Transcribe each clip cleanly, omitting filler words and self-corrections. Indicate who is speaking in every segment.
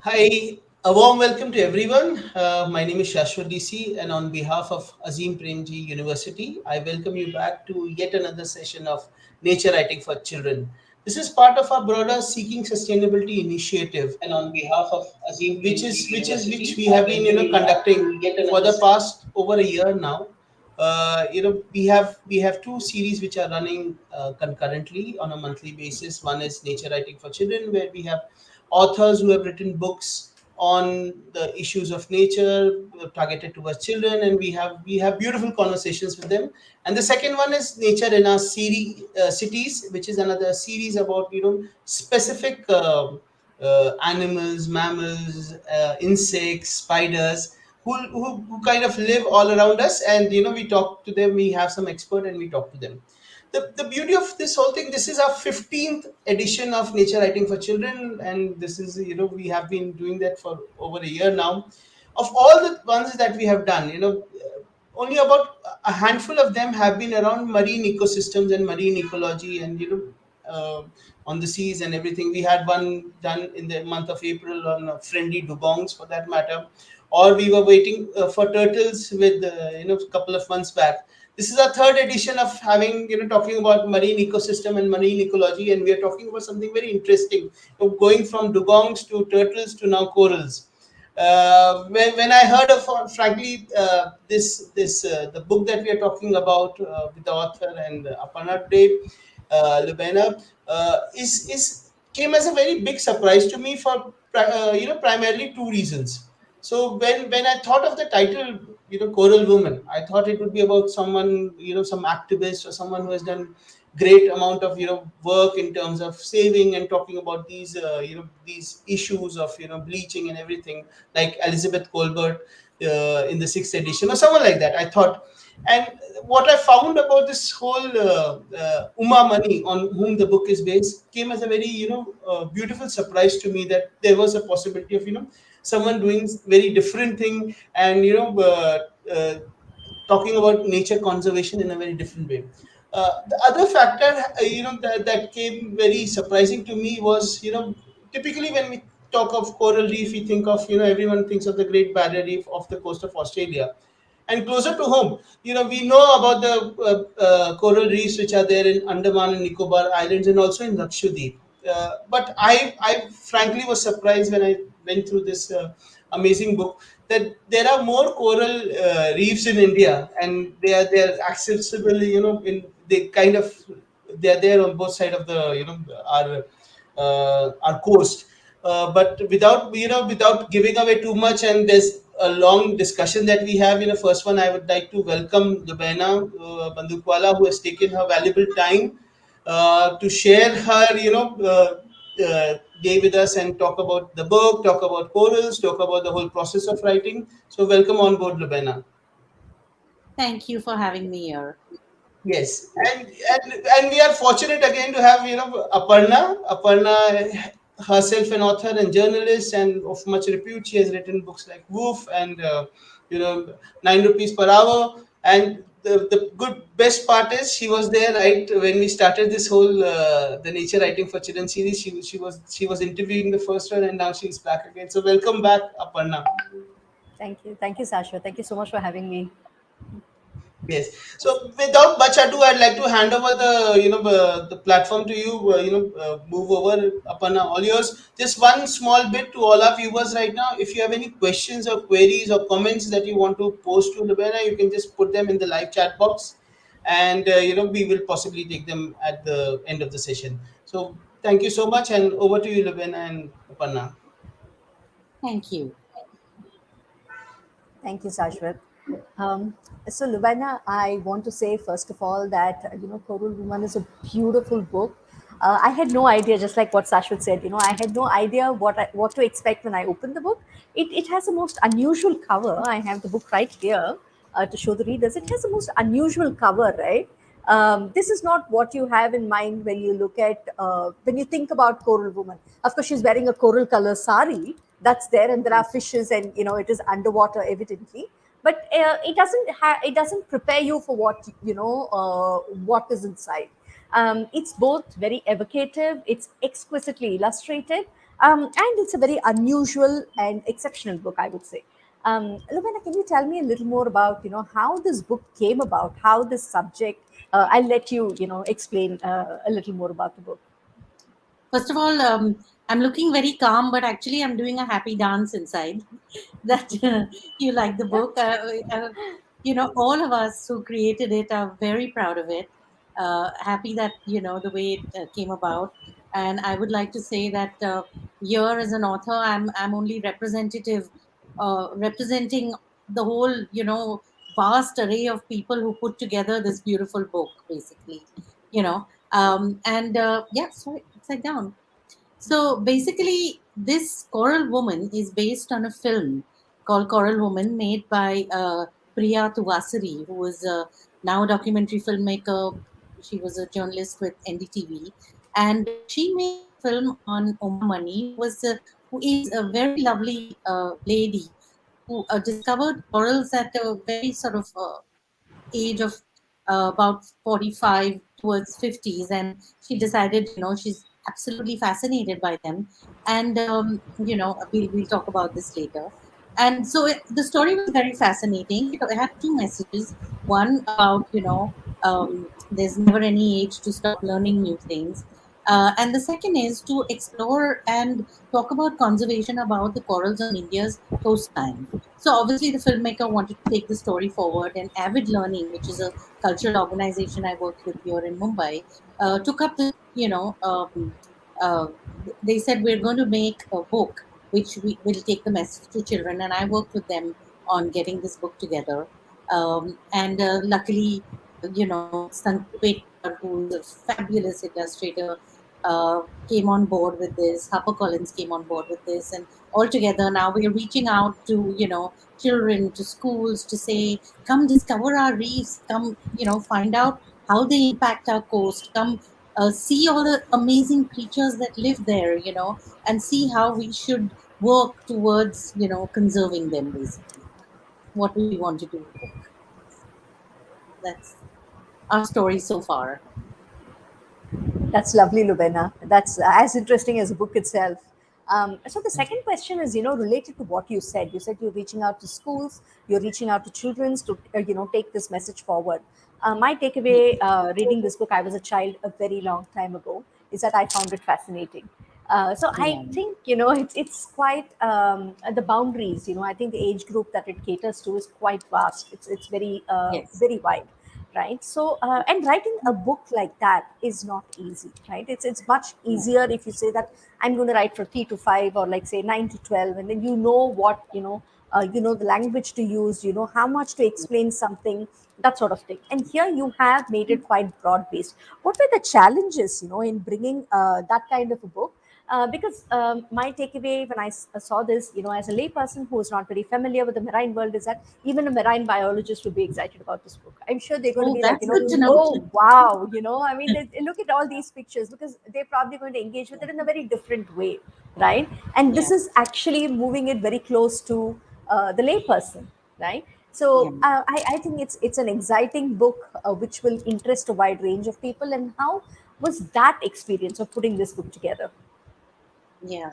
Speaker 1: Hi, a warm welcome to everyone. My name is Shashwat DC, and on behalf of Azim Premji University, I welcome you back to yet another session of Nature Writing for Children. This is part of our broader Seeking Sustainability initiative,
Speaker 2: And on behalf of Azim Premji
Speaker 1: which
Speaker 2: University,
Speaker 1: we
Speaker 2: I
Speaker 1: have been
Speaker 2: welcome you back to
Speaker 1: conducting
Speaker 2: yet
Speaker 1: for
Speaker 2: another
Speaker 1: the past over a year now. We have two series which are running concurrently on a monthly basis. One is Nature Writing for Children, where we have authors who have written books on the issues of nature targeted towards children, and we have beautiful conversations with them. And the second one is Nature in our series cities, which is another series about specific animals, mammals, insects, spiders, who kind of live all around us, and we talk to them. We have some expert and we talk to them. The beauty of this whole thing, this is our 15th edition of Nature Writing for Children, and this is, we have been doing that for over a year now. Of all the ones that we have done, only about a handful of them have been around marine ecosystems and marine ecology, and on the seas and everything. We had one done in the month of April on friendly dugongs, for that matter, or we were waiting for turtles with a couple of months back. This is our third edition of having, talking about marine ecosystem and marine ecology, and we are talking about something very interesting, going from dugongs to turtles to now corals. When I heard of, frankly, this the book that we are talking about with the author and Aparna today, Lubaina, is came as a very big surprise to me for primarily two reasons. So when I thought of the title, Coral Woman, I thought it would be about someone, some activist or someone who has done great amount of work in terms of saving and talking about these issues of bleaching and everything, like Elizabeth Colbert in the sixth edition or someone like that, I thought. And what I found about this whole Uma Mani, on whom the book is based, came as a very beautiful surprise to me, that there was a possibility of someone doing very different thing, and talking about nature conservation in a very different way. The other factor, that came very surprising to me was, typically when we talk of coral reef, we think of, everyone thinks of the Great Barrier Reef off the coast of Australia. And closer to home, we know about the coral reefs which are there in Andaman and Nicobar Islands, and also in Lakshadweep. But I frankly was surprised when I went through this amazing book, that there are more coral reefs in India, and they are accessible. In they kind of they are there on both sides of the our coast. But without giving away too much, and there's a long discussion that we have. First one, I would like to welcome Lubaina Bandukwala, who has taken her valuable time to share her, day with us, and talk about the book, talk about corals, talk about the whole process of writing. So welcome on board, Lubaina.
Speaker 2: Thank you for having me here.
Speaker 1: Yes, and we are fortunate again to have Aparna herself, an author and journalist and of much repute. She has written books like Woof and 9 rupees per hour. And the good best part is, she was there right when we started this whole the Nature Writing for Children series. She was interviewing the first one, and now she's back again. So welcome back, Aparna.
Speaker 3: Thank you. Thank you, Sasha. Thank you so much for having me.
Speaker 1: Yes. So without much ado, I'd like to hand over the platform to you. Move over, upon all yours. Just one small bit to all our viewers right now. If you have any questions or queries or comments that you want to post to Lubaina, you can just put them in the live chat box, and we will possibly take them at the end of the session. So thank you so much, and over to you, Lubaina and Aparna.
Speaker 2: Thank you.
Speaker 3: Thank you, Sashwat. Um, so, Lubaina, I want to say first of all that Coral Woman is a beautiful book. I had no idea, just like what Sashwat said. I had no idea what to expect when I opened the book. It has the most unusual cover. I have the book right here to show the readers. It has the most unusual cover, right? This is not what you have in mind when you look at when you think about Coral Woman. Of course, she's wearing a coral color sari that's there, and there are fishes, and it is underwater evidently. But it doesn't prepare you for what is inside. It's both very evocative, it's exquisitely illustrated, And it's a very unusual and exceptional book, I would say. Lumena, can you tell me a little more about how this book came about, how this subject? I'll let you explain a little more about the book.
Speaker 2: First of all, I'm looking very calm, but actually, I'm doing a happy dance inside. That you like the book. All of us who created it are very proud of it. Happy that the way it came about. And I would like to say that here as an author, I'm only representing the whole vast array of people who put together this beautiful book, basically. And yeah, sorry, upside down. So basically, this Coral Woman is based on a film called Coral Woman, made by Priya Tuvasari, who is now a documentary filmmaker. She was a journalist with NDTV, and she made this film on Uma Mani, who is a very lovely lady who discovered corals at a very sort of age of about 45 towards 50s, and she decided she's absolutely fascinated by them. And we'll talk about this later. And so the story was very fascinating. It had two messages. One about there's never any age to stop learning new things, and the second is to explore and talk about conservation about the corals on India's coastline. So obviously, the filmmaker wanted to take the story forward, and Avid Learning, which is a cultural organization I work with here in Mumbai, took up the uh, they said we're going to make a book which we will take the message to children, and I worked with them on getting this book together. And luckily, Sanghvi Mumbai, who is a fabulous illustrator, came on board with this. HarperCollins came on board with this, and all together now we are reaching out to children, to schools, to say, come discover our reefs, come find out how they impact our coast, come see all the amazing creatures that live there, and see how we should work towards conserving them, basically. What we want to do with the book. That's our story so far.
Speaker 3: That's lovely, Lubena. That's as interesting as the book itself. So the second question is, related to what you said. You said you're reaching out to schools, you're reaching out to children to, take this message forward. My
Speaker 2: Yeah.
Speaker 3: takeaway reading this book, I was a child a very long time ago, is that I found it fascinating. So I
Speaker 2: Yeah.
Speaker 3: think, it's quite the boundaries. I think the age group that it caters to is quite vast. It's very
Speaker 2: Yes.
Speaker 3: very wide, right? So and writing a book like that is not easy, right? It's much
Speaker 2: Yeah.
Speaker 3: easier if you say that I'm going to write for 3 to 5, or like say 9 to 12, and then what the language to use, how much to explain something, that sort of thing. And here you have made it quite broad based. What were the challenges in bringing that kind of a book? Because my takeaway when I saw this, as a layperson who is not very familiar with the marine world, is that even a marine biologist would be excited about this book. I'm sure they're going to
Speaker 2: Oh,
Speaker 3: be like,
Speaker 2: that's good to know.
Speaker 3: oh wow, I mean, they look at all these pictures, because they're probably going to engage with it in a very different way, right? And this
Speaker 2: Yeah.
Speaker 3: is actually moving it very close to the layperson, right?
Speaker 2: Yeah.
Speaker 3: So I think it's an exciting book which will interest a wide range of people. And how was that experience of putting this book together?
Speaker 2: Yeah.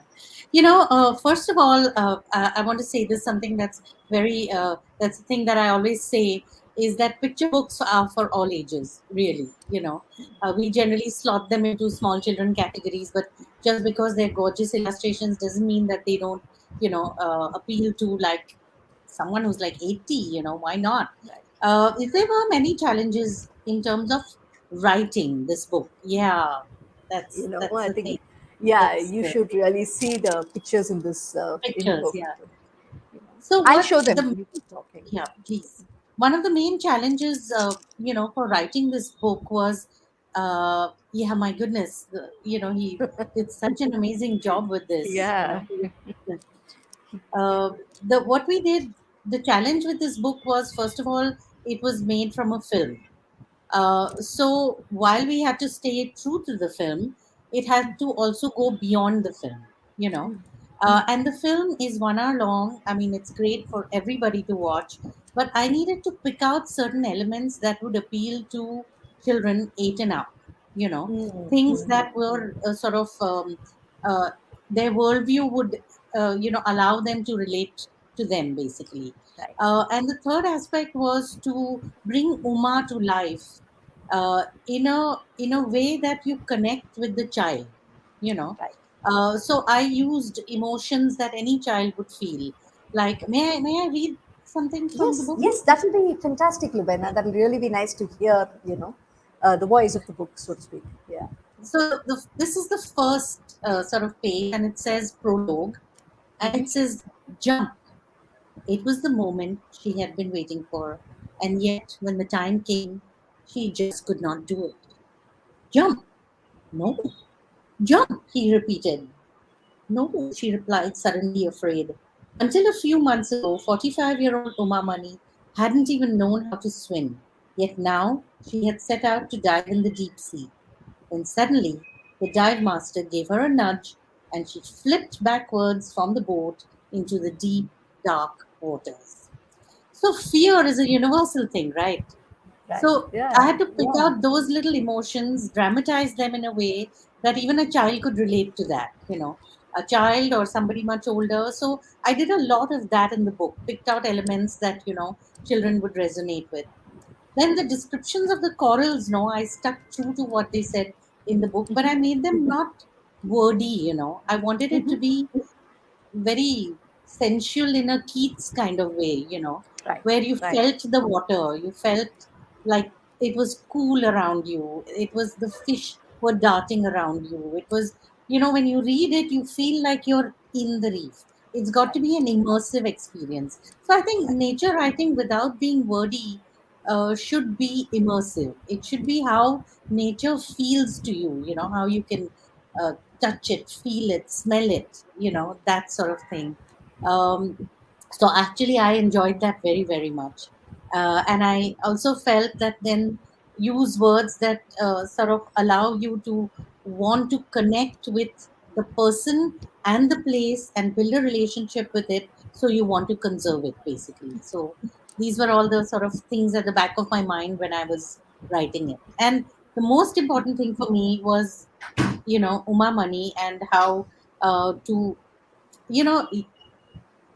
Speaker 2: First of all, I want to say this something that's that's the thing that I always say is that picture books are for all ages, really. We generally slot them into small children categories, but just because they're gorgeous illustrations doesn't mean that they don't, appeal to like someone who's like 80, why not?
Speaker 3: Right.
Speaker 2: There were many challenges in terms of writing this book. Yeah, that's
Speaker 3: I
Speaker 2: the thing.
Speaker 3: think, yeah,
Speaker 2: That's
Speaker 3: you
Speaker 2: the
Speaker 3: should really see the pictures in this in the
Speaker 2: pictures.
Speaker 3: book.
Speaker 2: Yeah.
Speaker 3: You know.
Speaker 2: So
Speaker 3: I'll
Speaker 2: what
Speaker 3: show them.
Speaker 2: the
Speaker 3: You keep talking.
Speaker 2: yeah, please. One of the main challenges, for writing this book was, yeah, my goodness, he did such an amazing job with this.
Speaker 3: Yeah.
Speaker 2: Uh, the what we did, the challenge with this book was, first of all, it was made from a film. So while we had to stay true to the film, it had to also go beyond the film, you know. And the film is 1 hour long. I mean, it's great for everybody to watch, but I needed to pick out certain elements that would appeal to children 8 and up, you know,
Speaker 3: Mm,
Speaker 2: things
Speaker 3: mm,
Speaker 2: that were sort of uh, their worldview would allow them to relate to them, basically.
Speaker 3: Right.
Speaker 2: And the third aspect was to bring Uma to life in a way that you connect with the child, you know.
Speaker 3: Right.
Speaker 2: So I used emotions that any child would feel. Like, may I read something from the
Speaker 3: Yes,
Speaker 2: book?
Speaker 3: yes, that will be fantastic, Lubaina. That will really be nice to hear, the voice of the book, so to speak. Yeah.
Speaker 2: So this is the first sort of page, and it says prologue, and
Speaker 3: Mm-hmm.
Speaker 2: it says jump. It was the moment she had been waiting for, and yet when the time came, she just could not do it. Jump! No, jump! He repeated. No, she replied, suddenly afraid. Until a few months ago, 45-year-old Umamani hadn't even known how to swim. Yet now she had set out to dive in the deep sea. Then suddenly, the dive master gave her a nudge and she flipped backwards from the boat into the deep, dark waters. So, fear is a universal thing, right?
Speaker 3: Right.
Speaker 2: So I
Speaker 3: Yeah.
Speaker 2: had to pick
Speaker 3: Yeah.
Speaker 2: out those little emotions, dramatize them in a way that even a child could relate to that, a child or somebody much older. So I did a lot of that in the book, picked out elements that, children would resonate with. Then the descriptions of the corals, no, I stuck true to what they said in the book, but I made them not wordy, I wanted it to
Speaker 3: Mm-hmm.
Speaker 2: be very sensual in a Keats kind of way,
Speaker 3: Right.
Speaker 2: where you
Speaker 3: Right.
Speaker 2: felt the water, you felt like it was cool around you. It was the fish were darting around you. It was, when you read it, you feel like you're in the reef. It's got to
Speaker 3: Right.
Speaker 2: be an immersive experience. So I think
Speaker 3: Right.
Speaker 2: nature writing without being wordy should be immersive. It should be how nature feels to you, how you can uh, touch it, feel it, smell it, that sort of thing. Um, so actually, I enjoyed that very, very much. And I also felt that then use words that sort of allow you to want to connect with the person and the place and build a relationship with it. So you want to conserve it, basically. So these were all the sort of things at the back of my mind when I was writing it. And the most important thing for me was Uma money, and how to you know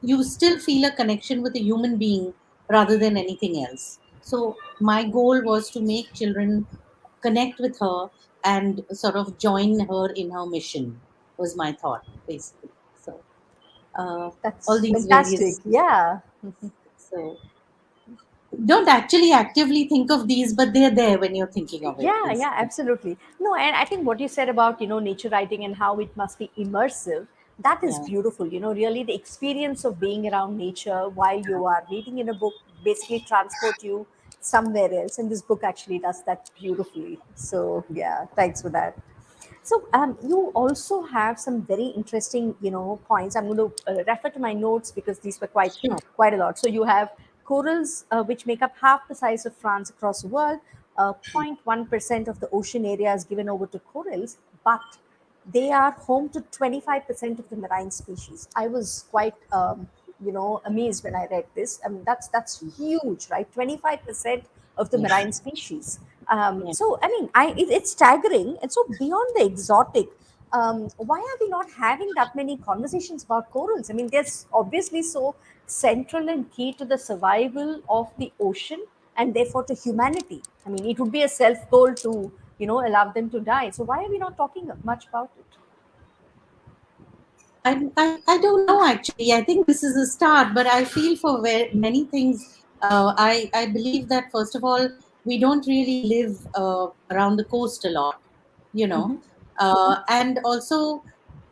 Speaker 2: you still feel a connection with a human being rather than anything else. So my goal was to make children connect with her and sort of join her in her mission, was my thought, basically. So uh, all
Speaker 3: That's
Speaker 2: these
Speaker 3: fantastic.
Speaker 2: various,
Speaker 3: Yeah.
Speaker 2: so don't actually actively think of these, but they're there when you're thinking of it,
Speaker 3: Yeah, yeah,
Speaker 2: basically.
Speaker 3: absolutely. No, and I think what you said about, nature writing and how it must be immersive, that is
Speaker 2: Yeah,
Speaker 3: beautiful. Really the experience of being around nature while you are reading in a book basically transport you somewhere else. And this book actually does that beautifully. So yeah, thanks for that. So you also have some very interesting, points. I'm going to refer to my notes because these were
Speaker 2: sure.
Speaker 3: quite a lot. So you have corals, which make up half the size of France across the world. 0.1% of the ocean area is given over to corals, but they are home to 25% of the marine species. I was quite, amazed when I read this. I mean, that's huge, right? 25% of the
Speaker 2: Yeah,
Speaker 3: marine species.
Speaker 2: yeah.
Speaker 3: So, I mean, it's staggering. And so, beyond the exotic, why are we not having that many conversations about corals? I mean, they're obviously so central and key to the survival of the ocean and therefore to humanity. I mean, it would be a self goal to, allow them to die. So, why are we not talking much about it?
Speaker 2: I don't know actually. I think this is a start, but I feel for many things. I believe that first of all, we don't really live around the coast a lot, you know,
Speaker 3: Hmm.
Speaker 2: and also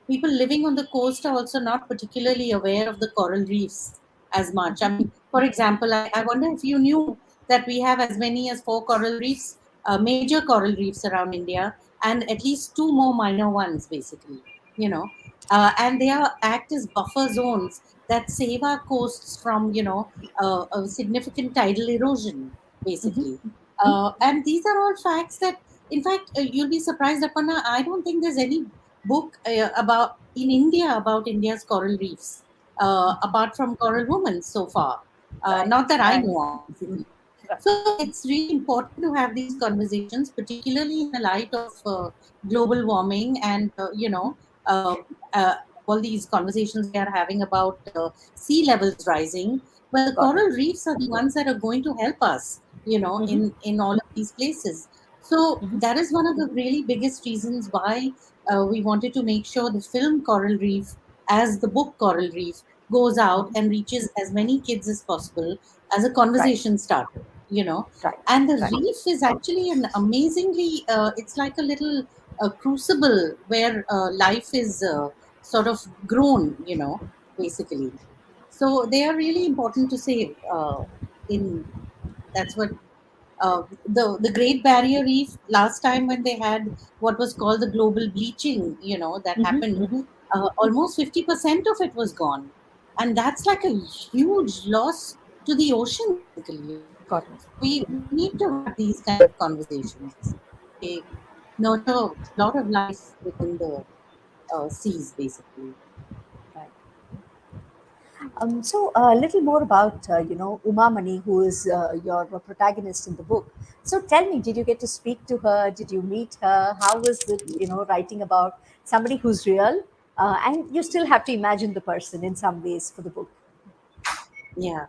Speaker 2: people living on the coast are also not particularly aware of the coral reefs as much. I mean, for example, I wonder if you knew that we have as many as four coral reefs, major coral reefs around India, and at least two more minor ones, basically. You know, and they are act as buffer zones that save our coasts from a significant tidal erosion, basically. And these are all facts that, in fact, you'll be surprised, Aparna. I don't think there's any book about in India about India's coral reefs, apart from Coral Woman so far.
Speaker 3: Right,
Speaker 2: Not that I
Speaker 3: right,
Speaker 2: know of, basically.
Speaker 3: right.
Speaker 2: So it's really important to have these conversations, particularly in the light of global warming and uh, uh, all these conversations we are having about sea levels rising. Well, the
Speaker 3: Got it.
Speaker 2: coral reefs are the ones that are going to help us,
Speaker 3: Mm-hmm.
Speaker 2: in all of these places. So
Speaker 3: Mm-hmm.
Speaker 2: that is one of the really biggest reasons why we wanted to make sure the film Coral Reef, as the book Coral Reef, goes out
Speaker 3: Mm-hmm.
Speaker 2: and reaches as many kids as possible as a
Speaker 3: Right.
Speaker 2: conversation starter.
Speaker 3: Right.
Speaker 2: And the
Speaker 3: Right.
Speaker 2: reef is actually an amazingly, it's like a little crucible where life is sort of grown, basically. So they are really important to save. In That's what the Great Barrier Reef, last time when they had what was called the global bleaching, that
Speaker 3: Mm-hmm.
Speaker 2: happened,
Speaker 3: Mm-hmm.
Speaker 2: almost 50% of it was gone, and that's like a huge loss to the ocean, basically.
Speaker 3: Got it.
Speaker 2: So we need to have these kind of conversations. They nurture a lot of life within the seas, basically.
Speaker 3: Right. So a little more about Uma Mani, who is your protagonist in the book. So tell me, did you get to speak to her? Did you meet her? How was it, writing about somebody who's real, and you still have to imagine the person in some ways for the book.
Speaker 2: Yeah.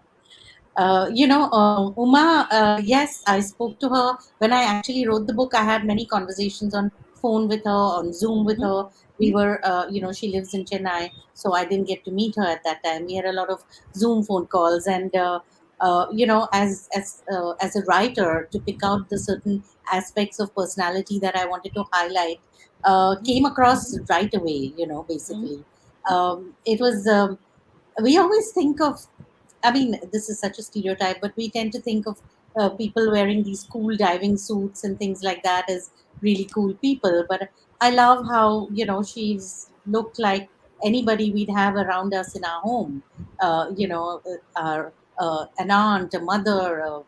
Speaker 2: Uma, yes, I spoke to her when I actually wrote the book. I had many conversations on phone with her, on Zoom with
Speaker 3: Mm-hmm.
Speaker 2: her. We were, she lives in Chennai, so I didn't get to meet her at that time. We had a lot of Zoom phone calls, and as a writer, to pick out the certain aspects of personality that I wanted to highlight, came across right away.
Speaker 3: Mm-hmm.
Speaker 2: Basically, it was. We always think of, I mean, this is such a stereotype, but we tend to think of people wearing these cool diving suits and things like that as really cool people. But I love how, she's looked like anybody we'd have around us in our home. Our an aunt, a mother,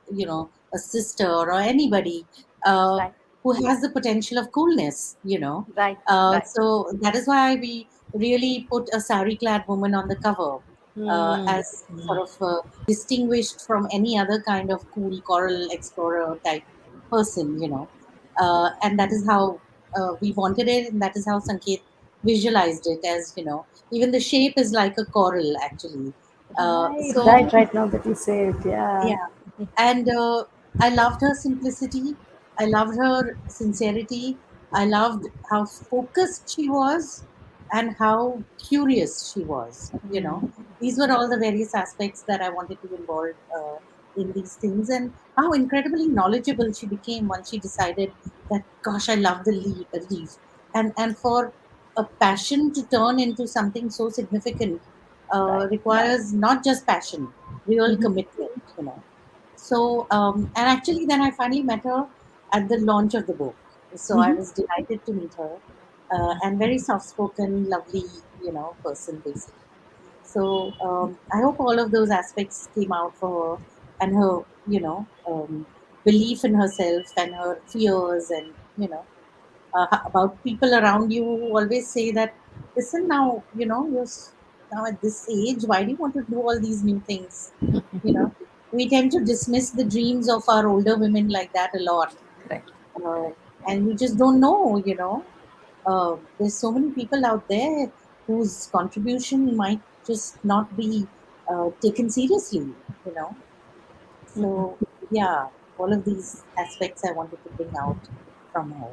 Speaker 2: a sister, or anybody uh,
Speaker 3: Right.
Speaker 2: who has the potential of coolness.
Speaker 3: Right. Right.
Speaker 2: So that is why we really put a sari clad woman on the cover,
Speaker 3: Hmm.
Speaker 2: as sort of distinguished from any other kind of cool coral explorer type person. And that is how we wanted it, and that is how Sanket visualized it as, even the shape is like a coral, actually.
Speaker 3: Right.
Speaker 2: So,
Speaker 3: Right. Right. Now that you say it, yeah.
Speaker 2: yeah. And I loved her simplicity. I loved her sincerity. I loved how focused she was and how curious she was. These were all the various aspects that I wanted to involve in these things, and how incredibly knowledgeable she became once she decided that, gosh, I love the reef. And for a passion to turn into something so significant
Speaker 3: Right.
Speaker 2: requires not just passion, real
Speaker 3: Mm-hmm.
Speaker 2: commitment. So, and actually, then I finally met her at the launch of the book. So I
Speaker 3: Mm-hmm.
Speaker 2: was delighted to meet her, and very soft spoken, lovely, person, basically. So I hope all of those aspects came out for her, and her, belief in herself and her fears, and, about people around you who always say that, listen, now, now at this age, why do you want to do all these new things? you know we tend to dismiss the dreams of our older women like that a lot,
Speaker 3: Correct.
Speaker 2: uh, and we just don't know. There's so many people out there whose contribution might just not be taken seriously. So yeah, all of these aspects I wanted to bring out from her.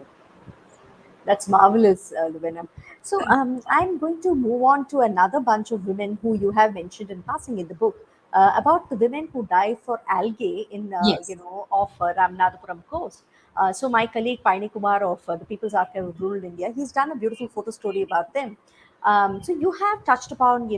Speaker 3: That's marvelous, Lubaina. So I'm going to move on to another bunch of women who you have mentioned in passing in the book, about the women who die for algae in,
Speaker 2: Yes.
Speaker 3: off Ramanathapuram coast. So my colleague Paini Kumar of the People's Archive of Rural India, he's done a beautiful photo story about them. So you have touched upon,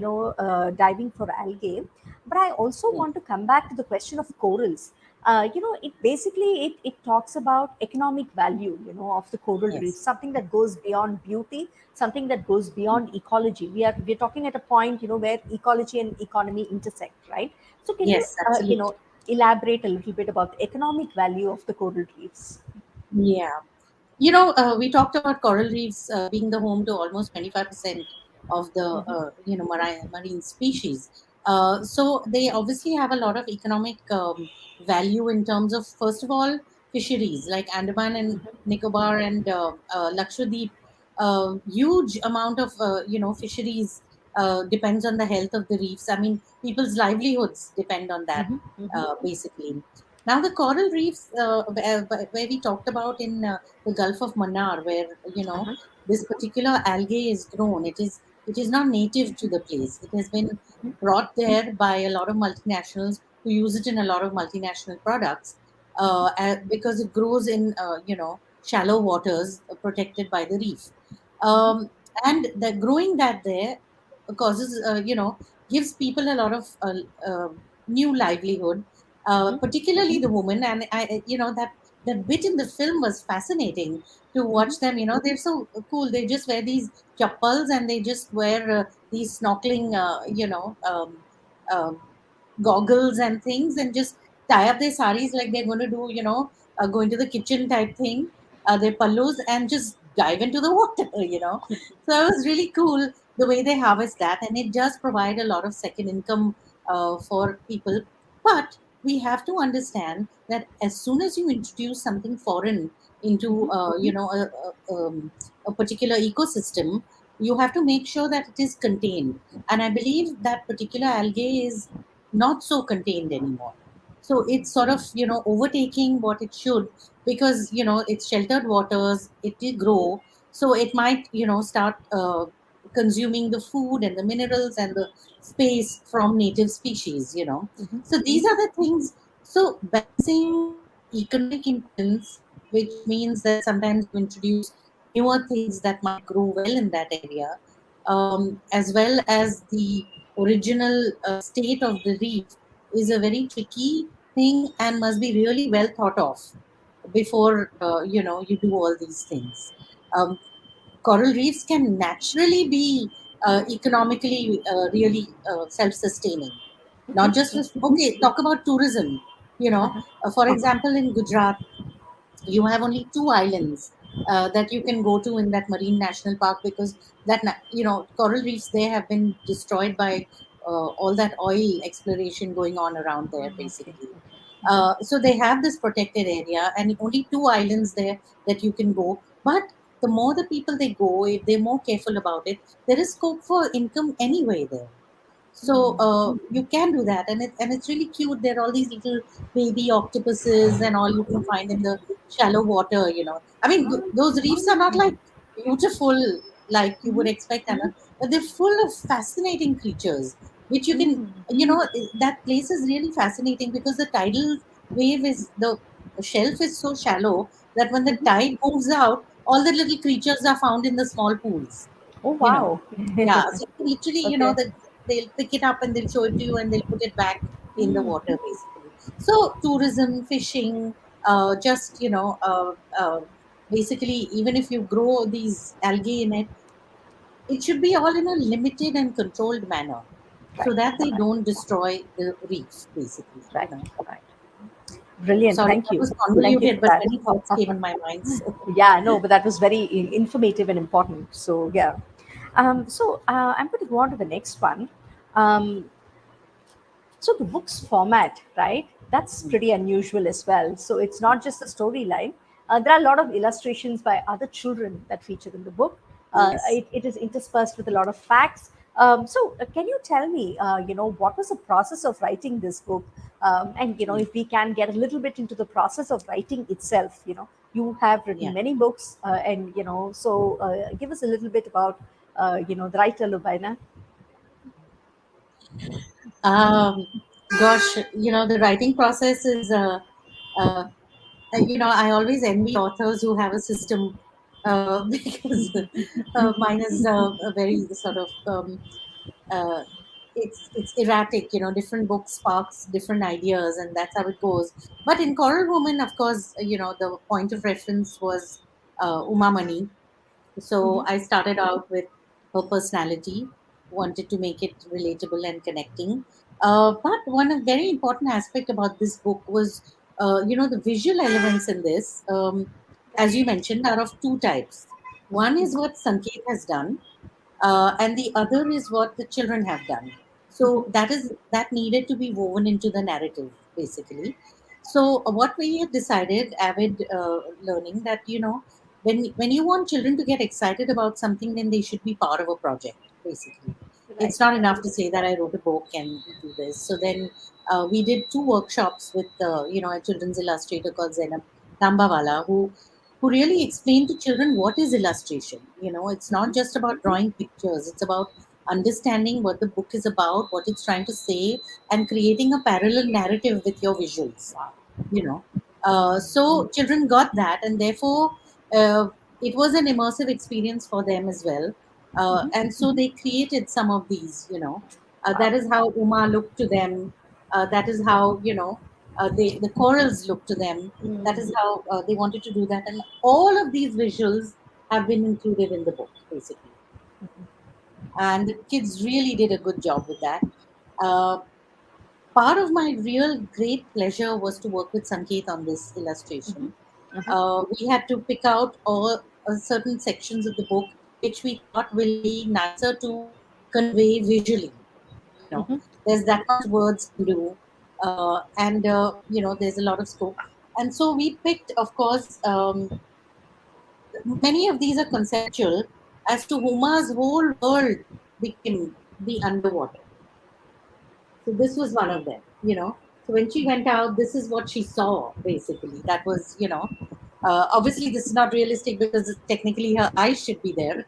Speaker 3: diving for algae, but I also
Speaker 2: Yeah.
Speaker 3: want to come back to the question of corals. It basically it talks about economic value, of the coral reef,
Speaker 2: Yes.
Speaker 3: something that goes beyond beauty, something that goes beyond ecology. We're talking at a point, where ecology and economy intersect, right? So can you
Speaker 2: Yes, absolutely.
Speaker 3: elaborate a little bit about the economic value of the coral reefs?
Speaker 2: Yeah. We talked about coral reefs being the home to almost 25% of the,
Speaker 3: Hmm.
Speaker 2: marine species. So they obviously have a lot of economic value in terms of, first of all, fisheries like Andaman and Nicobar and Lakshadweep. Huge amount of, fisheries depends on the health of the reefs. I mean, people's livelihoods depend on that,
Speaker 3: Mm-hmm. Mm-hmm.
Speaker 2: basically. Now, the coral reefs, where we talked about in the Gulf of Mannar, where
Speaker 3: Uh-huh.
Speaker 2: this particular algae is grown, it is not native to the place. It has been brought there by a lot of multinationals who use it in a lot of multinational products, because it grows in shallow waters, protected by the reef. Um, and the growing that there causes gives people a lot of new livelihood, particularly the woman. And that bit in the film was fascinating to
Speaker 3: Mm-hmm.
Speaker 2: watch them. They're so cool. They just wear these chappals, and they just wear these snorkeling goggles and things, and just tie up their saris like they're going to do, go into the kitchen type thing, their pallus, and just dive into the water. So it was really cool the way they harvest that, and it does provide a lot of second income for people. But we have to understand that as soon as you introduce something foreign into a particular ecosystem, you have to make sure that it is contained. And I believe that particular algae is not so contained anymore. So it's sort of overtaking what it should, because it's sheltered waters, it will grow, so it might start consuming the food and the minerals and the space from native species.
Speaker 3: Mm-hmm.
Speaker 2: So these are the things. So balancing economic importance, which means that sometimes you introduce newer things that might grow well in that area, as well as the original state of the reef, is a very tricky thing and must be really well thought of before you do all these things. Coral reefs can naturally be economically really self-sustaining, not just with, okay, talk about tourism.
Speaker 3: Uh-huh.
Speaker 2: For example, in Gujarat, you have only two islands that you can go to in that marine national park, because coral reefs there have been destroyed by all that oil exploration going on around there,
Speaker 3: Oh, okay.
Speaker 2: basically.
Speaker 3: Okay. Mm-hmm.
Speaker 2: So they have this protected area, and only two islands there that you can go. But the more the people they go, if they're more careful about it, there is scope for income anyway there. So you can do that, and it's really cute. There are all these little baby octopuses and all you can find in the shallow water. I mean, those reefs are not like beautiful like you would expect, Anna, but they're full of fascinating creatures, which you can, that place is really fascinating because the tidal wave is the shelf is so shallow that when the tide moves out, all the little creatures are found in the small pools.
Speaker 3: Oh,
Speaker 2: You know,
Speaker 3: wow.
Speaker 2: yeah, so literally,
Speaker 3: Okay.
Speaker 2: they'll pick it up and they'll show it to you and they'll put it back in the water, basically. So tourism, fishing, just basically, even if you grow these algae in it, it should be all in a limited and controlled manner,
Speaker 3: Right.
Speaker 2: so that they
Speaker 3: Right.
Speaker 2: don't destroy the reef, basically.
Speaker 3: Right. Right. Brilliant.
Speaker 2: Sorry,
Speaker 3: Thank
Speaker 2: that
Speaker 3: you.
Speaker 2: was
Speaker 3: Thank you
Speaker 2: convoluted,
Speaker 3: for
Speaker 2: but
Speaker 3: that.
Speaker 2: many thoughts came in my mind. So.
Speaker 3: Yeah, no, but that was very informative and important. So, yeah. I'm going to go on to the next one. Um, So the book's format, right? That's pretty unusual as well. So it's not just a storyline. There are a lot of illustrations by other children that feature in the book.
Speaker 2: Yes.
Speaker 3: It is interspersed with a lot of facts. Can you tell me, what was the process of writing this book? And if we can get a little bit into the process of writing itself, you have written
Speaker 2: Yeah.
Speaker 3: many books, and give us a little bit about, the writer Lubaina.
Speaker 2: Um, Gosh, the writing process is uh, I always envy authors who have a system, because mine is a very sort of uh, it's erratic. Different books sparks different ideas, and that's how it goes. But in Coral Woman, of course, the point of reference was Uma Mani. So I started out with her personality, wanted to make it relatable and connecting. But one very important aspect about this book was, the visual elements in this, as you mentioned, are of two types. One is what Sanket has done, and the other is what the children have done. So that needed to be woven into the narrative, basically. So what we had decided, Avid learning, that when you want children to get excited about something, then they should be part of a project, basically.
Speaker 3: Right.
Speaker 2: It's not enough to say that I wrote a book and do this. So then we did two workshops with a children's illustrator called Zainab Tambawala, who really explained to children what is illustration. It's not just about drawing pictures; it's about understanding what the book is about, what it's trying to say, and creating a parallel narrative with your visuals.
Speaker 3: Wow.
Speaker 2: you know so children got that, and therefore uh, it was an immersive experience for them as well. And so they created some of these. That
Speaker 3: Wow.
Speaker 2: is how Uma looked to them. That is how the corals looked to them. That is
Speaker 3: Mm.
Speaker 2: how they wanted to do that, and all of these visuals have been included in the book basically. And the kids really did a good job with that. uh, Part of my real great pleasure was to work with Sanket on this illustration.
Speaker 3: Uh-huh.
Speaker 2: We had to pick out all certain sections of the book which we thought will be nicer to convey visually. You know, there's that much words can do, and there's a lot of scope. And so we picked, of course, many of these are conceptual as to Huma's whole world became the underwater. So this was one of them. So when she went out, this is what she saw basically. That was. Obviously this is not realistic because technically her eyes should be there.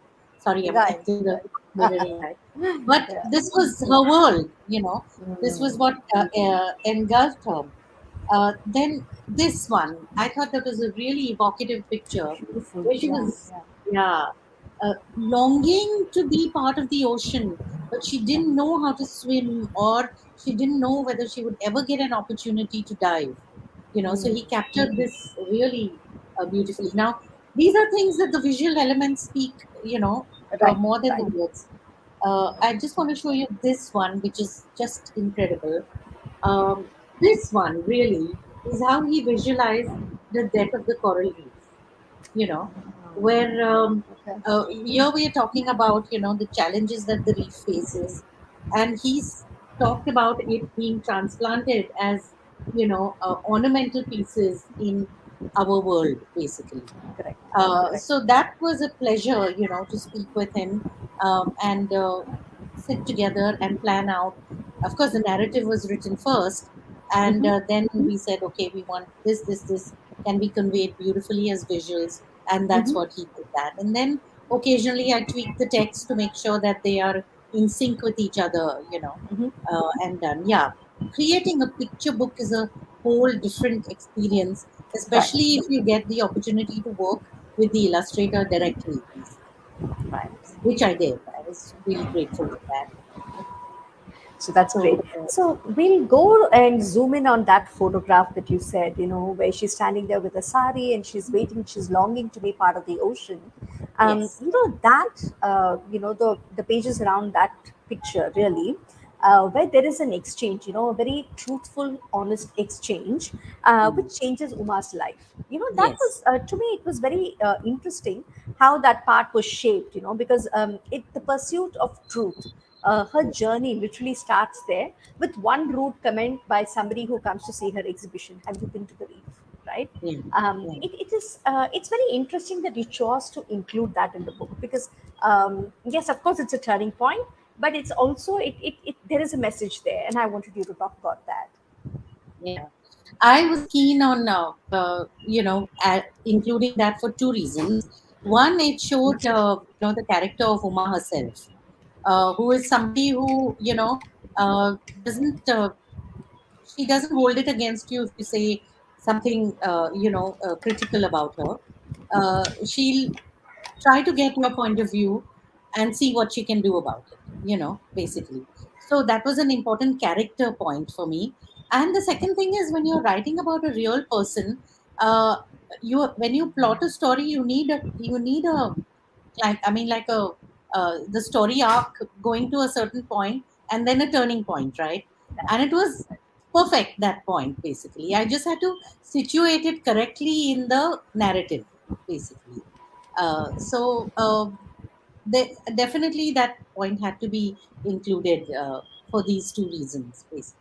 Speaker 2: Sorry, I'm
Speaker 3: Right.
Speaker 2: acting the
Speaker 3: Right.
Speaker 2: mirroring eye. But
Speaker 3: Yeah.
Speaker 2: this was her world. This was
Speaker 3: Mm.
Speaker 2: what engulfed her. Then this one, I thought that was a really evocative picture
Speaker 3: Beautiful.
Speaker 2: where she
Speaker 3: Yeah.
Speaker 2: was,
Speaker 3: Yeah.
Speaker 2: yeah, longing to be part of the ocean, but she
Speaker 3: Yeah.
Speaker 2: didn't know how to swim, or she didn't know whether she would ever get an opportunity to dive. So
Speaker 3: Mm.
Speaker 2: he captured this really beautifully. Now, these are things that the visual elements speak,
Speaker 3: Right.
Speaker 2: more than
Speaker 3: Right.
Speaker 2: the words. I just want to show you this one, which is just incredible. This one really is how he visualized the death of the coral reef. You know, where
Speaker 3: Okay.
Speaker 2: here we are talking about the challenges that the reef faces, and he's talked about it being transplanted as ornamental pieces in our world, basically.
Speaker 3: Correct. Correct.
Speaker 2: So that was a pleasure, to speak with him, and sit together and plan out. Of course, the narrative was written first, and then we said, okay, we want this can be conveyed beautifully as visuals, and that's what he did that. And then occasionally I tweak the text to make sure that they are in sync with each other, and done. Yeah, creating a picture book is a whole different experience,
Speaker 3: Right.
Speaker 2: especially if you get the opportunity to work with the illustrator directly,
Speaker 3: Right.
Speaker 2: which I did. I was really grateful for that.
Speaker 3: So that's great.
Speaker 2: So,
Speaker 3: So we'll go and zoom in on that photograph that you said, where she's standing there with a sari and she's waiting, she's longing to be part of the ocean.
Speaker 2: yes.
Speaker 3: The pages around that picture really, where there is an exchange, a very truthful, honest exchange,
Speaker 2: Mm,
Speaker 3: which changes Uma's life. That
Speaker 2: yes.
Speaker 3: was, to me, it was very interesting how that part was shaped, because the pursuit of truth, her journey literally starts there with one rude comment by somebody who comes to see her exhibition. Have you been to the reef? Right?
Speaker 2: Yeah. Yeah.
Speaker 3: It's very interesting that you chose to include that in the book because yes, of course, it's a turning point, but it's also there is a message there, and I wanted you to talk about that.
Speaker 2: Yeah. I was keen on, including that for two reasons. One, it showed, the character of Uma herself, who is somebody who, doesn't, she doesn't hold it against you if you say something, critical about her. She'll try to get your point of view and see what she can do about it, basically. So that was an important character point for me. And the second thing is, when you're writing about a real person, uh, when you plot a story, you need a like, I mean, like a the story arc going to a certain point and then a turning point, right? And it was perfect, that point. Basically, I just had to situate it correctly in the narrative, basically. Definitely that point had to be included for these two reasons, basically.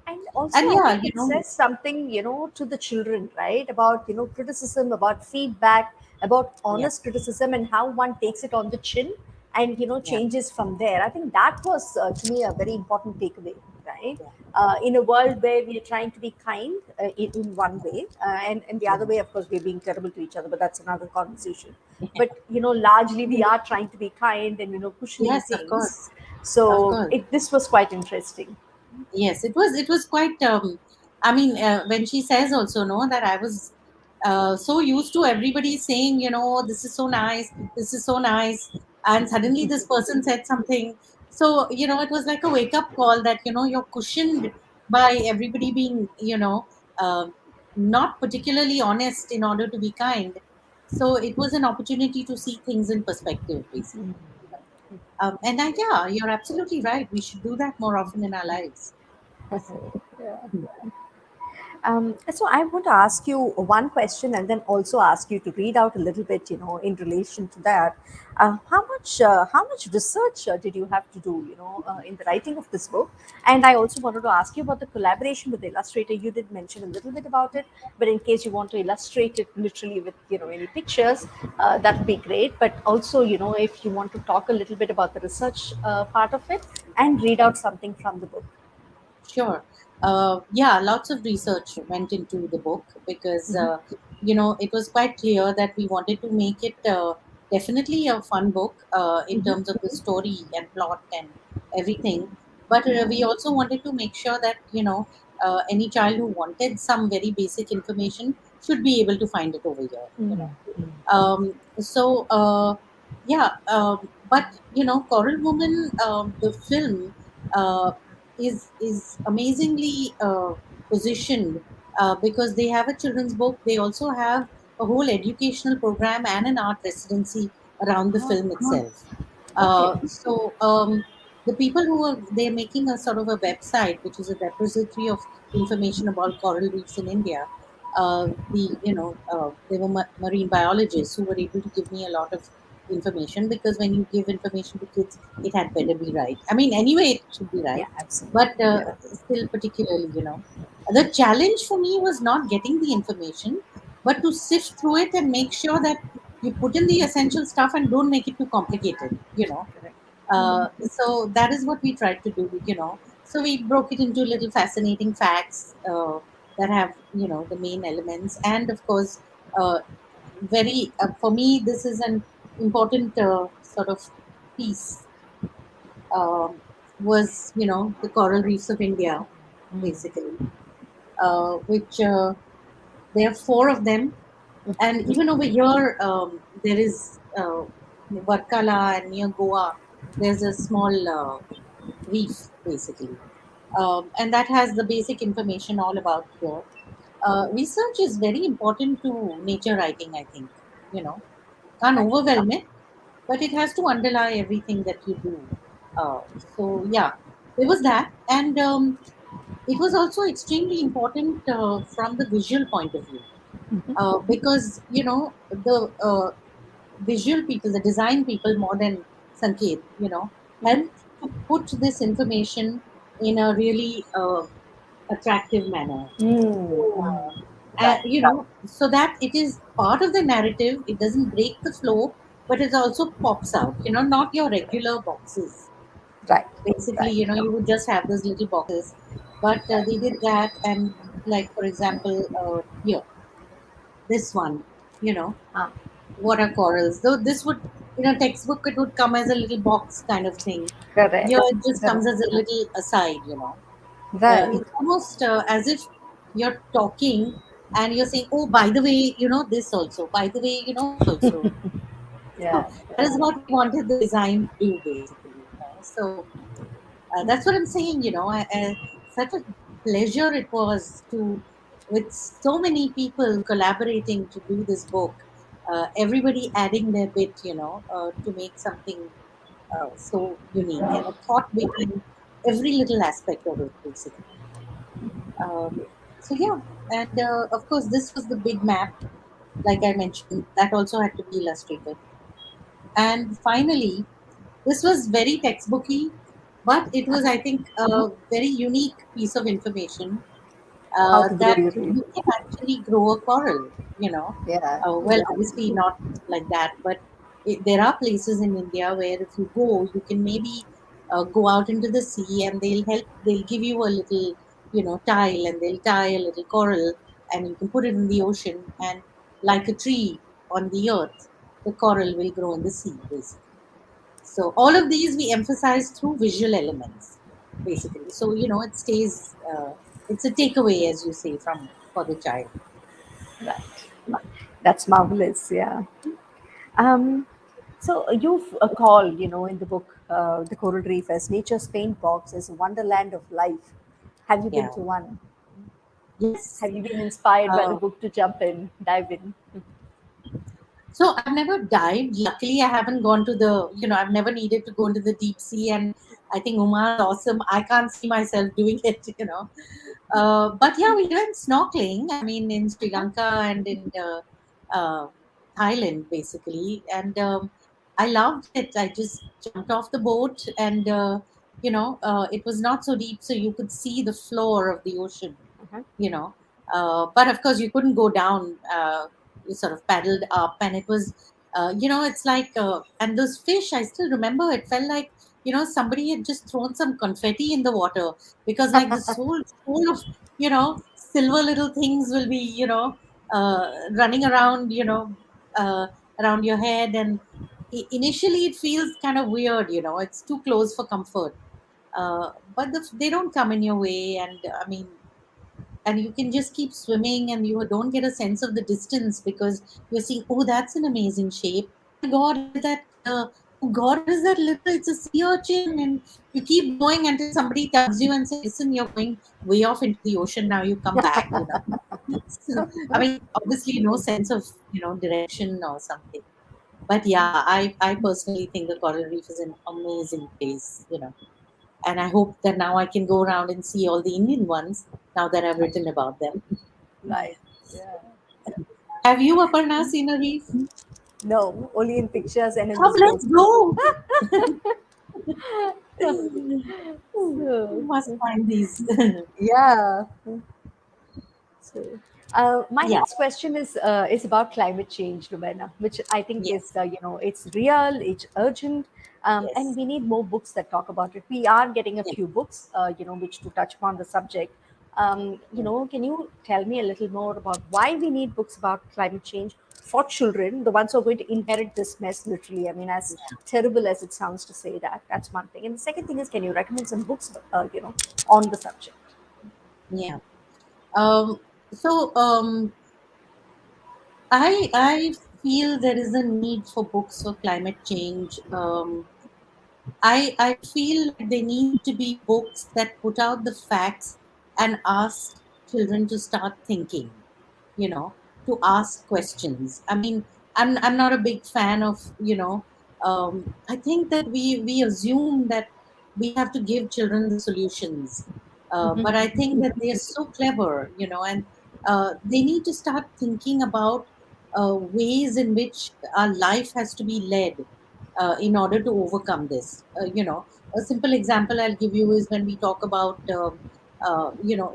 Speaker 3: And also,
Speaker 2: And
Speaker 3: I
Speaker 2: yeah,
Speaker 3: think it says something, to the children, right? About, criticism, about feedback, about
Speaker 2: yeah,
Speaker 3: honest criticism and how one takes it on the chin. and
Speaker 2: Yeah.
Speaker 3: changes from there. I think that was to me a very important takeaway, right?
Speaker 2: Yeah.
Speaker 3: In a world where we are trying to be kind in one way, and the other
Speaker 2: Yeah.
Speaker 3: way, of course, we're being terrible to each other, but that's another conversation. But largely we are trying to be kind and cushioning
Speaker 2: Yes, of
Speaker 3: things.
Speaker 2: course. Of
Speaker 3: So
Speaker 2: course.
Speaker 3: this was quite interesting.
Speaker 2: Yes, it was quite I mean, when she says also, no, that I was so used to everybody saying, this is so nice, this is so nice, and suddenly this person said something. So, it was like a wake up call that, you're cushioned by everybody being, uh, not particularly honest in order to be kind. So it was an opportunity to see things in perspective, basically. And yeah, you're absolutely right. We should do that more often in our lives. So, hmm.
Speaker 3: So I want to ask you one question, and then also ask you to read out a little bit, in relation to that. How much research did you have to do, in the writing of this book? And I also wanted to ask you about the collaboration with the illustrator. You did mention a little bit about it, but in case you want to illustrate it literally with, any pictures, that would be great. But also, if you want to talk a little bit about the research part of it, and read out something from the book.
Speaker 2: Sure. Yeah, lots of research went into the book because, it was quite clear that we wanted to make it definitely a fun book in terms of the story and plot and everything. But we also wanted to make sure that, any child who wanted some very basic information should be able to find it over here. Yeah, but Coral Woman, the film, is amazingly positioned because they have a children's book. They also have a whole educational program and an art residency around the film itself.
Speaker 3: Okay.
Speaker 2: The people who are they're making a sort of a website, which is a repository of information about coral reefs in India. They were marine biologists who were able to give me a lot of information, because when you give information to kids, it had better be right. I mean, anyway, it should be
Speaker 3: Yeah,
Speaker 2: right,
Speaker 3: absolutely.
Speaker 2: but still, particularly, the challenge for me was not getting the information, but to sift through it and make sure that you put in the essential stuff and don't make it too complicated. So that is what we tried to do. So we broke it into little fascinating facts that have, the main elements. And of course, for me, this is an important sort of piece, um, was, the coral reefs of India, basically, which there are four of them. And even over here, there is Varkala, and near Goa, there's a small reef, basically. And that has the basic information all about here. Research is very important to nature writing, I think. You know, can't
Speaker 3: Right.
Speaker 2: overwhelm it, but it has to underlie everything that you do. So, yeah, there was that. And it was also extremely important from the visual point of view, because, the visual people, the design people, more than Sanket, helped to put this information in a really attractive manner.
Speaker 3: Mm. Right.
Speaker 2: So that it is part of the narrative. It doesn't break the flow, but it also pops out. Not your regular boxes.
Speaker 3: Right.
Speaker 2: Basically,
Speaker 3: Right.
Speaker 2: you would just have those little boxes, but they did that. And, like, for example, here, this one, you know,
Speaker 3: Ah,
Speaker 2: water corals. Though this would, textbook, it would come as a little box kind of thing.
Speaker 3: correct.
Speaker 2: Here, it just
Speaker 3: Correct.
Speaker 2: comes as a little aside.
Speaker 3: Right.
Speaker 2: It's almost as if you're talking and you're saying, oh, by the way, this also, by the way, this also. So
Speaker 3: Yeah.
Speaker 2: that is what we wanted the design to do, basically. So that's what I'm saying. Such a pleasure it was to, with so many people collaborating to do this book, everybody adding their bit, to make something so unique, and a thought behind every little aspect of it, basically. Um, so, yeah, and of course, this was the big map, like I mentioned, that also had to be illustrated. And finally, this was very textbooky, but it was, I think, a very unique piece of information
Speaker 3: How to grow
Speaker 2: that
Speaker 3: beauty.
Speaker 2: you can actually grow a coral.
Speaker 3: Yeah.
Speaker 2: Well, obviously not like that, but There are places in India where if you go, you can maybe go out into the sea, and they'll give you a little, tile, and they'll tie a little coral, and you can put it in the ocean, and like a tree on the earth, the coral will grow in the sea, basically. So all of these we emphasize through visual elements, basically. So it stays, it's a takeaway, as you say, from for the child.
Speaker 3: Right. That's marvelous. Yeah. Um, so you've called, in the book, The Coral Reef as nature's paint box, as a wonderland of life. Have you been
Speaker 2: Yeah.
Speaker 3: to one?
Speaker 2: Yes.
Speaker 3: Have you been inspired by the
Speaker 2: uh,
Speaker 3: book to jump in, dive in?
Speaker 2: So I've never dived. Luckily, I haven't gone to I've never needed to go into the deep sea. And I think Uma is awesome. I can't see myself doing it. But yeah, we went snorkeling. I mean, in Sri Lanka and in uh, Thailand, basically. And I loved it. I just jumped off the boat, and it was not so deep, so you could see the floor of the ocean.
Speaker 3: Uh-huh.
Speaker 2: You know, but of course, you couldn't go down. You sort of paddled up, and it was, it's like, and those fish. I still remember. It felt like somebody had just thrown some confetti in the water, because like this whole school of silver little things will be running around, uh, around your head. And initially it feels kind of weird, it's too close for comfort. But they don't come in your way, and I mean, and you can just keep swimming, and you don't get a sense of the distance, because you're seeing, oh, that's an amazing shape. Oh my god, look at that. Oh god, what is that little? It's a sea urchin. And you keep going until somebody tugs you and says, listen, you're going way off into the ocean now, you come back. So, I mean, obviously no sense of direction or something. But yeah, I personally think the coral reef is an amazing place. And I hope that now I can go around and see all the Indian ones now that I've written about them.
Speaker 3: Right. Yeah.
Speaker 2: Have you, Aparna, seen a reef?
Speaker 3: No, only in pictures and in
Speaker 2: Come,
Speaker 3: this book.
Speaker 2: let's go.
Speaker 3: So,
Speaker 2: You must find these.
Speaker 3: yeah. So, my
Speaker 2: Yeah,
Speaker 3: next question is about climate change, Lubaina, which I think is
Speaker 2: yes,
Speaker 3: it's real, it's urgent, and
Speaker 2: yes,
Speaker 3: we need more books that talk about it. We are getting a
Speaker 2: yes,
Speaker 3: few books, which to touch upon the subject.
Speaker 2: yeah.
Speaker 3: Can you tell me a little more about why we need books about climate change for children, the ones who are going to inherit this mess, literally? I mean, as terrible as it sounds to say that, that's one thing. And the second thing is, can you recommend some books, on the subject?
Speaker 2: Yeah. Um, so I feel there is a need for books for climate change. I feel like there need to be books that put out the facts and ask children to start thinking, to ask questions. I mean, I'm not a big fan of, I think that we assume that we have to give children the solutions. But I think that they're so clever, and they need to start thinking about ways in which our life has to be led in order to overcome this. A simple example I'll give you is when we talk about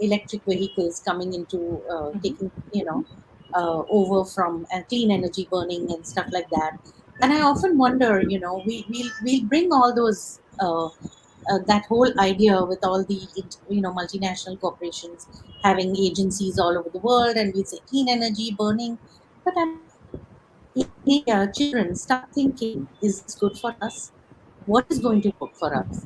Speaker 2: electric vehicles coming into taking over from clean energy burning and stuff like that. And I often wonder, we'll bring all those. That whole idea with all the multinational corporations having agencies all over the world, and we say clean energy burning. But I mean, in India, children start thinking, is this good for us? What is going to work for us?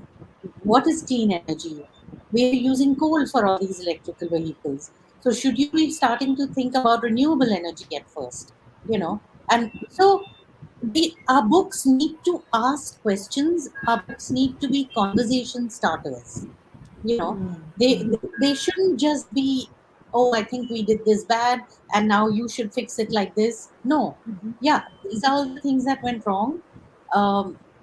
Speaker 2: What is clean energy? We are using coal for all these electrical vehicles. So should you be starting to think about renewable energy at first? You know, and so our books need to ask questions. Our books need to be conversation starters. you know they shouldn't just be, oh, I think we did this bad and now you should fix it like this. No, yeah, these are all the things that went wrong.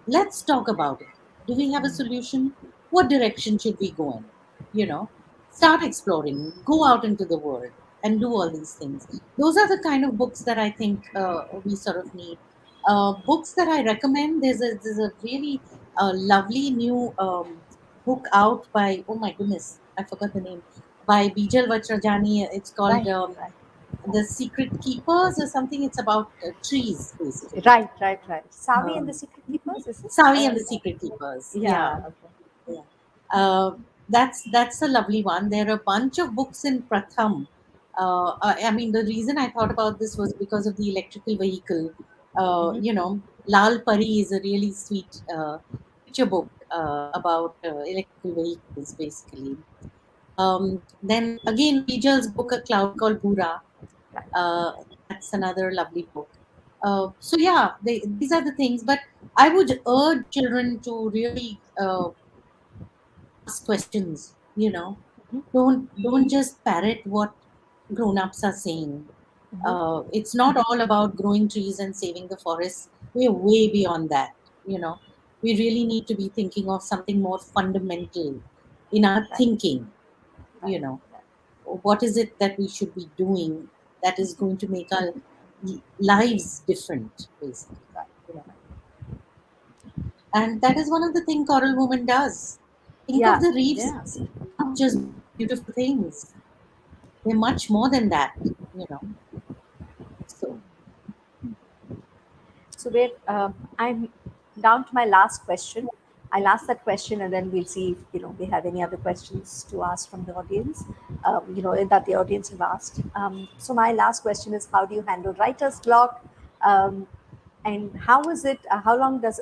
Speaker 2: Let's talk about it. Do we have a solution? What direction should we go in? you know Start exploring, go out into the world, and do all these things. Those are the kind of books that I think we sort of need. Books that I recommend, there's a really lovely new book out by, oh my goodness, I forgot the name, by Bijal Vajrajani. It's called
Speaker 3: Right, right.
Speaker 2: The Secret Keepers or something. It's about trees, basically.
Speaker 3: Right, right, right. Savi and the
Speaker 2: Um,
Speaker 3: Secret Keepers, is it?
Speaker 2: Savi and the Secret Keepers. Yeah,
Speaker 3: Yeah. Okay.
Speaker 2: yeah. That's a lovely one. There are a bunch of books in Pratham. I mean, the reason I thought about this was because of the electrical vehicle.
Speaker 3: Mm-hmm.
Speaker 2: Lal Pari is a really sweet picture book about electrical vehicles, basically. Then again, Rejal's book, A Cloud Called Bhura.
Speaker 3: Right.
Speaker 2: That's another lovely book. So yeah, these are the things. But I would urge children to really ask questions. Don't just parrot what grown-ups are saying.
Speaker 3: Mm-hmm.
Speaker 2: It's not all about growing trees and saving the forests. We're way beyond that. You know, we really need to be thinking of something more fundamental in our
Speaker 3: Right,
Speaker 2: thinking.
Speaker 3: right,
Speaker 2: You know,
Speaker 3: right,
Speaker 2: what is it that we should be doing that is going to make our lives different, basically.
Speaker 3: right,
Speaker 2: You know,
Speaker 3: right.
Speaker 2: and that is one of the things Coral Woman does. Think of
Speaker 3: Yeah,
Speaker 2: the reefs
Speaker 3: yeah.
Speaker 2: as not just beautiful things; they're much more than that. You know, so
Speaker 3: So I'm down to my last question. I'll ask that question and then we'll see if we have any other questions to ask from the audience. That the audience have asked. So my last question is: how do you handle writer's block? Um, and how is it? How long does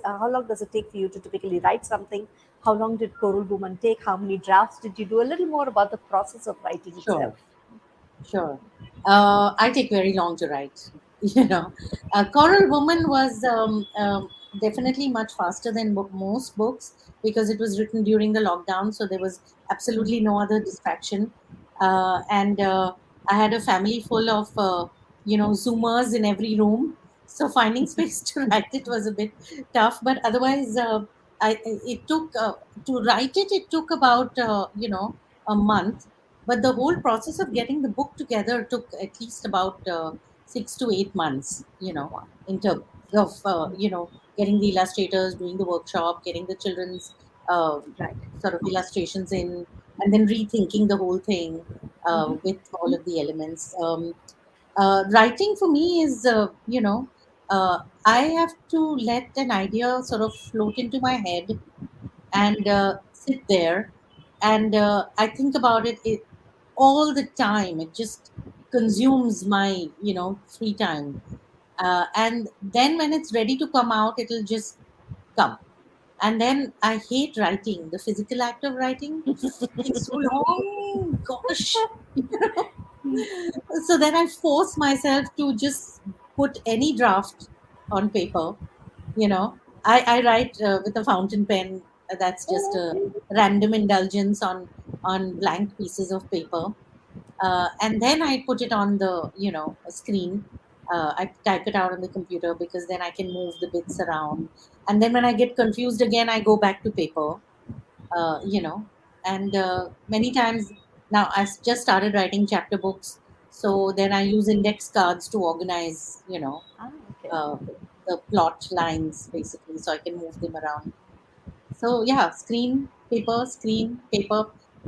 Speaker 3: it take for you to typically write something? How long did Coral Woman take? How many drafts did you do? A little more about the process of writing itself.
Speaker 2: sure. Sure. I take very long to write. Coral Woman was definitely much faster than most books because it was written during the lockdown, so there was absolutely no other distraction. And I had a family full of Zoomers in every room, so finding space to write it was a bit tough. But otherwise, it took to write it. It took about a month, but the whole process of getting the book together took at least about 6 to 8 months, in terms of getting the illustrators, doing the workshop, getting the children's uh,
Speaker 3: Right.
Speaker 2: sort of illustrations in, and then rethinking the whole thing
Speaker 3: Mm-hmm.
Speaker 2: with all of the elements. Writing for me is uh, I have to let an idea sort of float into my head and sit there, and I think about it all the time. It just consumes my free time, and then when it's ready to come out, it'll just come. And then I hate writing. The physical act of writing takes so long, gosh. So then I force myself to just put any draft on paper. I write with a fountain pen. That's just a random indulgence on blank pieces of paper, and then I put it on the screen. I type it out on the computer because then I can move the bits around, and then when I get confused again, I go back to paper. uh, you know and many times now just started writing chapter books, so then I use index cards to organize
Speaker 3: Ah, okay.
Speaker 2: uh, the plot lines, basically, so I can move them around. So yeah, screen, paper.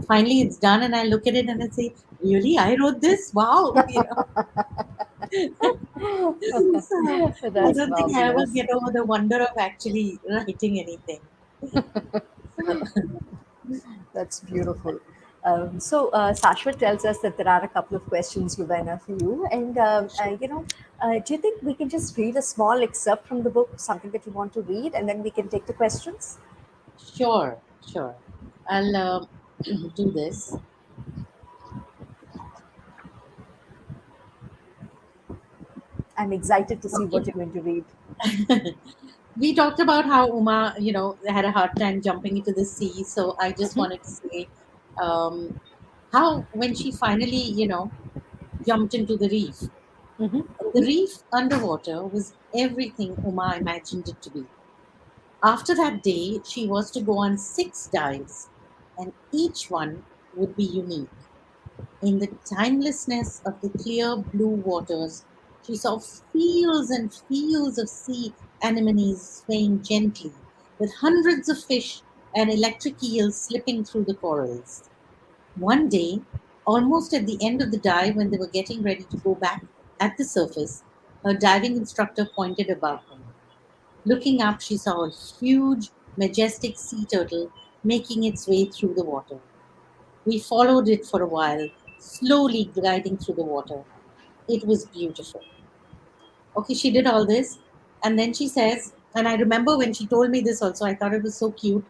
Speaker 2: Finally, it's done, and I look at it and I say, "Really, I wrote this? Wow!" So I
Speaker 3: That's
Speaker 2: don't think I ever
Speaker 3: marvelous.
Speaker 2: get over the wonder of actually writing anything. So,
Speaker 3: That's beautiful. Sashwat tells us that there are a couple of questions, Lubaina, for you. And, do you think we can just read a small excerpt from the book, something that you want to read, and then we can take the questions?
Speaker 2: sure, sure. I'll do this.
Speaker 3: I'm excited to see what
Speaker 2: Okay.
Speaker 3: you're going to read.
Speaker 2: We talked about how Uma, had a hard time jumping into the sea. So I just
Speaker 3: Mhm,
Speaker 2: wanted to say um, how when she finally, jumped into the reef.
Speaker 3: mhm,
Speaker 2: The reef underwater was everything Uma imagined it to be. After that day, she was to go on 6 dives, and each one would be unique. In the timelessness of the clear blue waters, she saw fields and fields of sea anemones swaying gently, with hundreds of fish and electric eels slipping through the corals. One day, Almost at the end of the dive, when they were getting ready to go back at the surface, her diving instructor pointed above them. Looking up, she saw a huge, majestic sea turtle making its way through the water. We followed it for a while, slowly gliding through the water. It was beautiful. Okay, she did all this. And then she says, and I remember when she told me this also, I thought it was so cute.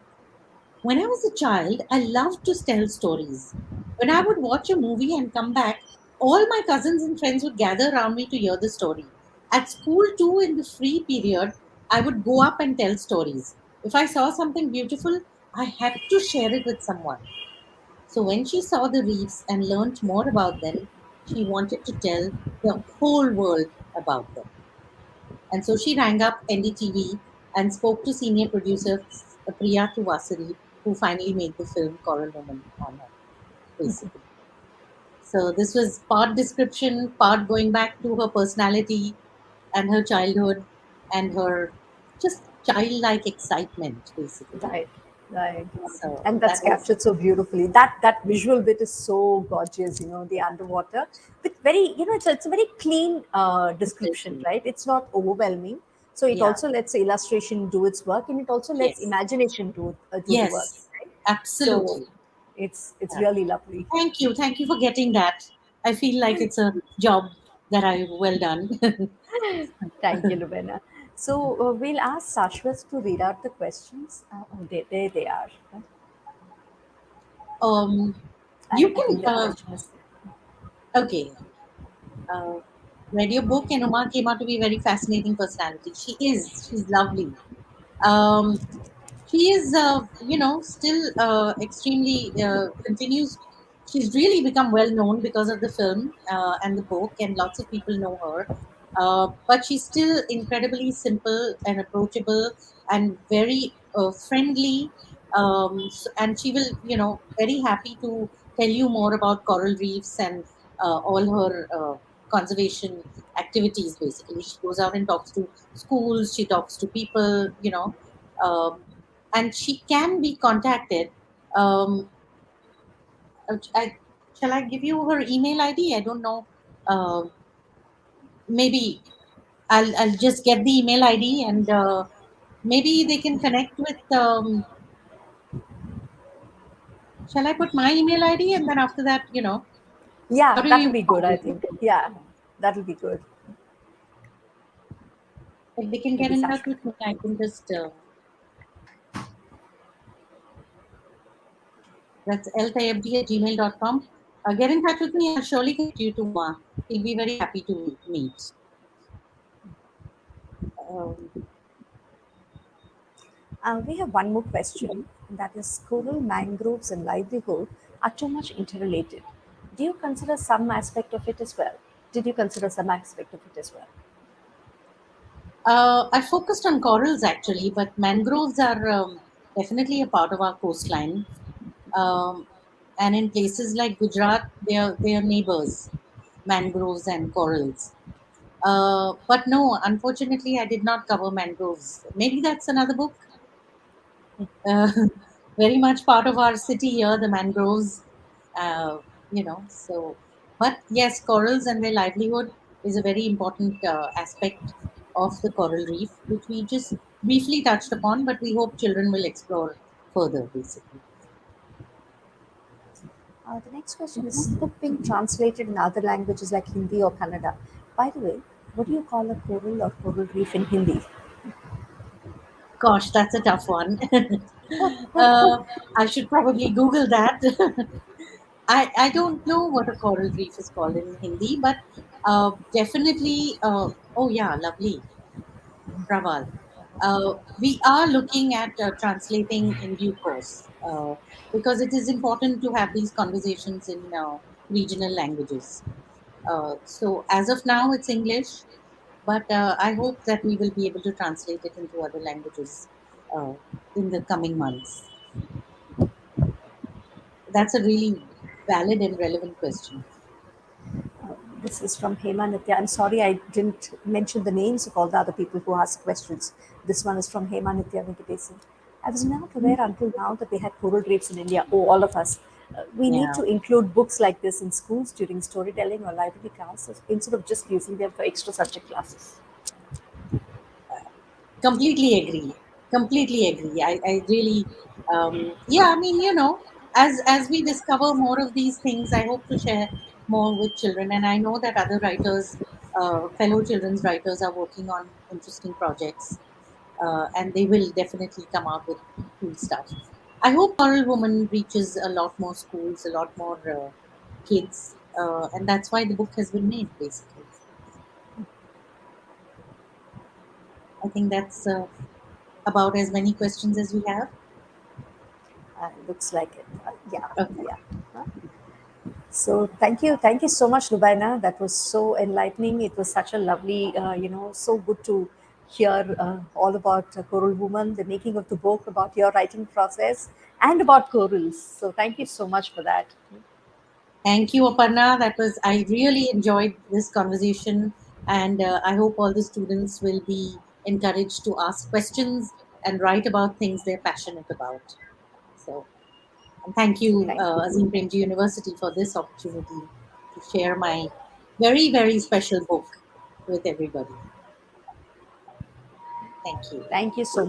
Speaker 2: When I was a child, I loved to tell stories. When I would watch a movie and come back, all my cousins and friends would gather around me to hear the story. At school, too, in the free period, I would go up and tell stories. If I saw something beautiful, I had to share it with someone. So when she saw the reefs and learnt more about them, she wanted to tell the whole world about them. And so she rang up NDTV and spoke to senior producer Priya Tuvasari, who finally made the film Coral Woman on her, basically. So this was part description, part going back to her personality and her childhood and her just childlike excitement, basically.
Speaker 3: Right, right.
Speaker 2: So
Speaker 3: And that's
Speaker 2: that was
Speaker 3: captured so beautifully. That visual bit is so gorgeous. The underwater, but very, it's a very clean description,
Speaker 2: exactly,
Speaker 3: right? It's not overwhelming. So it
Speaker 2: yeah,
Speaker 3: also lets illustration do its work, and it also lets
Speaker 2: yes,
Speaker 3: imagination do the work,
Speaker 2: yes,
Speaker 3: right? So
Speaker 2: absolutely.
Speaker 3: it's
Speaker 2: Yeah.
Speaker 3: really lovely.
Speaker 2: Thank you for getting that. I feel like it's a job that I well done.
Speaker 3: Thank you, Lubaina. So we'll ask Sashwat to read out the questions. Oh, there they are.
Speaker 2: um, you
Speaker 3: I
Speaker 2: can
Speaker 3: think the question is.
Speaker 2: okay. Uh, Read your book, and Uma came out to be a very fascinating personality. She is. She's lovely. Um, she is, still extremely continues. She's really become well known because of the film and the book, and lots of people know her. But she's still incredibly simple and approachable and very friendly. And she will, very happy to tell you more about coral reefs and all her conservation activities. Basically, she goes out and talks to schools. She talks to people. Um, and she can be contacted. Um, I, shall I give you her email ID? I don't know. Maybe I'll just get the email ID and maybe they can connect with. Shall I put my email ID and then after that, how
Speaker 3: Yeah,
Speaker 2: do
Speaker 3: that'll
Speaker 2: you
Speaker 3: be good, I think. Yeah, that'll be good.
Speaker 2: if they can get
Speaker 3: Maybe
Speaker 2: in touch
Speaker 3: Sashwat.
Speaker 2: with me? I can just that's ltayabd@gmail.com. Get in touch with me. I'll surely connect you to Uma. He'll be very happy to meet. Um,
Speaker 3: We have one more question, and that is coral, mangroves, and livelihood are too much interrelated. Do you consider some aspect of it as well? Did you consider some aspect of it as well?
Speaker 2: I focused on corals actually, but mangroves are definitely a part of our coastline. Um, and in places like Gujarat, they are neighbors, mangroves and corals. But no, unfortunately, I did not cover mangroves. Maybe that's another book. Uh, very much part of our city here, the mangroves. So, but yes, corals and their livelihood is a very important aspect of the coral reef, which we just briefly touched upon, but we hope children will explore further, basically.
Speaker 3: The next question is book being translated in other languages like Hindi or Kannada. By the way, what do you call a coral or coral reef in Hindi?
Speaker 2: Gosh, that's a tough one. I should probably Google that. I don't know what a coral reef is called in Hindi, but definitely, oh yeah, lovely, Praval. We are looking at translating in due course because it is important to have these conversations in regional languages. So as of now, it's English, but I hope that we will be able to translate it into other languages uh, in the coming months. That's a really valid and relevant question.
Speaker 3: This is from Hema Nitya. I'm sorry I didn't mention the names of all the other people who asked questions. This one is from Hema Nitya Venkatesan. I was not aware until now that they had coral reefs in India. Oh, all of us. We need
Speaker 2: Yeah,
Speaker 3: to include books like this in schools during storytelling or library classes instead of just using them for extra subject classes.
Speaker 2: completely agree. Completely agree. I really, yeah. I mean, as we discover more of these things, I hope to share more with children, and I know that other writers, fellow children's writers, are working on interesting projects, and they will definitely come out with cool stuff. I hope Moral Woman reaches a lot more schools, a lot more kids, and that's why the book has been made. Basically, I think that's about as many questions as we have.
Speaker 3: Looks like it. Yeah,
Speaker 2: Okay.
Speaker 3: yeah. So thank you so much, Lubaina. That was so enlightening. It was such a lovely, so good to hear all about Coral Woman, the making of the book, about your writing process, and about corals. So thank you so much for that.
Speaker 2: Thank you, Aparna. That was I really enjoyed this conversation, and I hope all the students will be encouraged to ask questions and write about things they're passionate about. So, and thank you,
Speaker 3: Thank you.
Speaker 2: Azim Premji University, for this opportunity to share my very very special book with everybody. Thank you.
Speaker 3: Thank you so much.